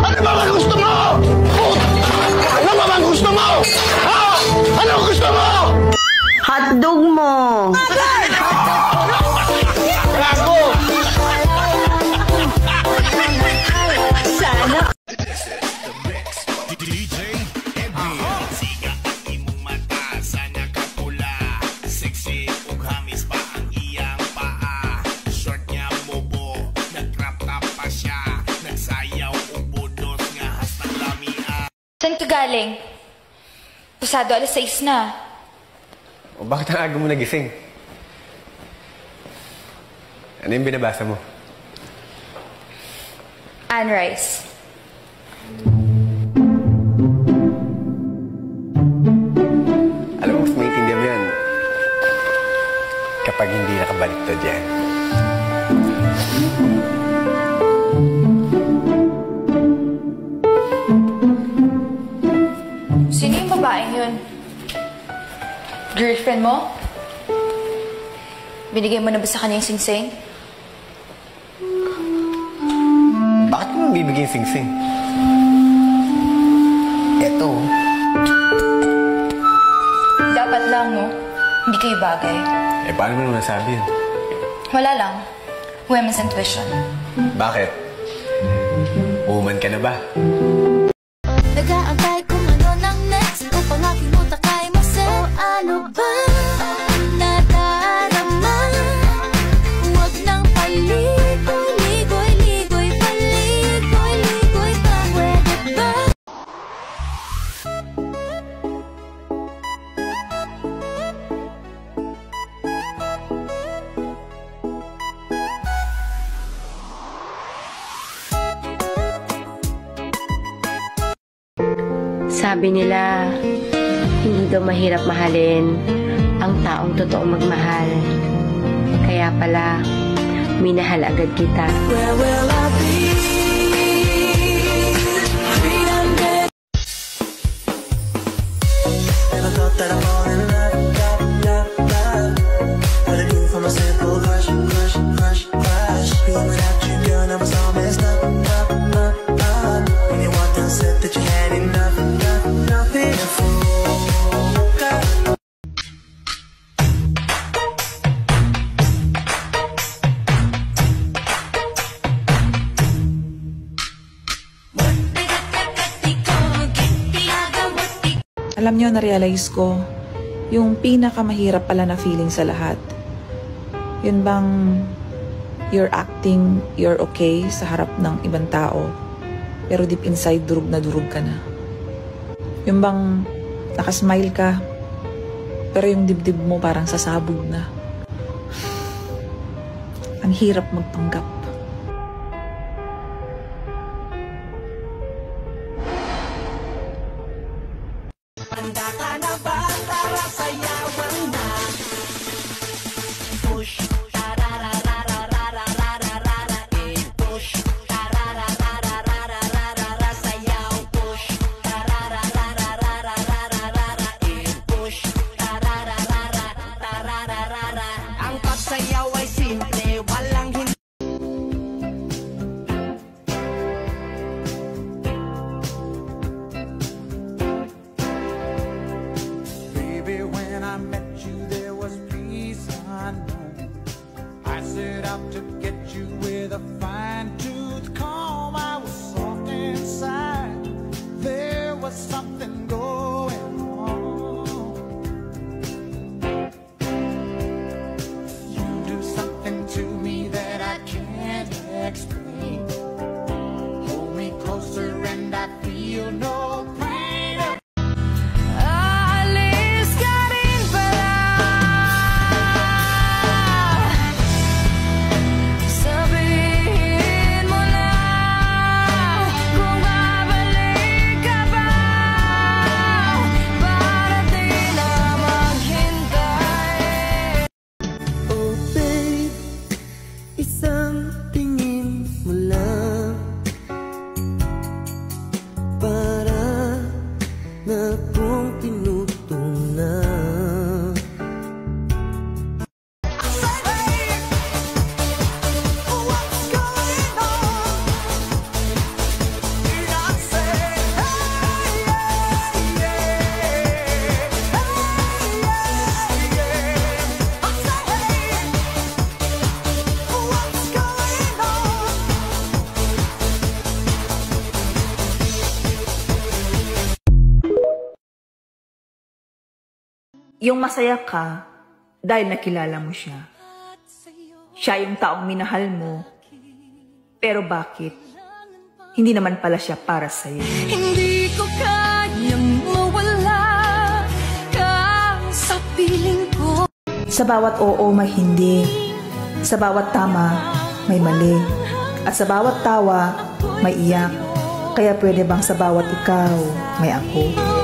Ano ba ang gusto mo? Ano ba ang gusto mo? Ha? Ano gusto mo? Hotdog mo! Gago! Sana! Saan ka galing? Pasado 6 na. O bakit ang aga mo nagising? Ano yung binabasa mo? Anne Rice. Alam mo, mas maintindihan mo yan kapag hindi nakabaliktad yan. Sino yung babaeng yun? Girlfriend mo? Binigay mo na ba sa kanya yung singsing? Bakit mo bibigyan sing-sing? Eto. Dapat lang, no? Hindi kayo bagay. Eh, paano mo naman nasabi yun? Wala lang. Women's intuition. Bakit? Woman ka na ba? Nag-aantay kung ano nang next upang aking utak ay masel. Ano ba nadarama? Huwag nang paligoy-ligoy, ligoy, paligoy-ligoy pa. Pwede ba? Sabi nila, hindi daw mahirap mahalin ang taong totoong magmahal. Kaya pala, minahal agad kita. Where will I be? Freedom day. Never thought that I'd fall in love, love, love. What I do for my simple crush, crush, crush, crush. Even without you, girl, I was all messed up, up, up, up. When you walked down, said that you had enough, enough, nothing to fool. Alam nyo, na-realize ko, yung pinakamahirap pala na feeling sa lahat. Yun bang you're acting, you're okay sa harap ng ibang tao, pero deep inside, durug na durug ka na. Yung bang nakasmile ka, pero yung dibdib mo parang sasabog na. Ang hirap magpanggap. Handa ka na ba? Tara sayawan na. Push, tararararararararara, push, tarararararararara, sayaw, push, tarararararararara, push, tararararararara. Ang pagsayaw ay simple, walang hindi. Baby, when I met you, there was peace unknown. I set out to get you with a fine-tooth comb. I was soft inside. There was something going on. You do something to me that I can't explain. Hold me closer and I feel no pain. Alis ka rin pala. Sabihin mo na kung babalik ka ba, para di na maghintay. Oh babe, isang tingin mo lang para na kung tinutunan. Yung masaya ka dahil nakilala mo siya. Siya yung taong minahal mo, pero bakit? Hindi naman pala siya para sa'yo. Hindi ko kayang mawala ka sa piling ko. Sa bawat oo may hindi, sa bawat tama may mali, at sa bawat tawa may iyak. Kaya pwede bang sa bawat ikaw may ako?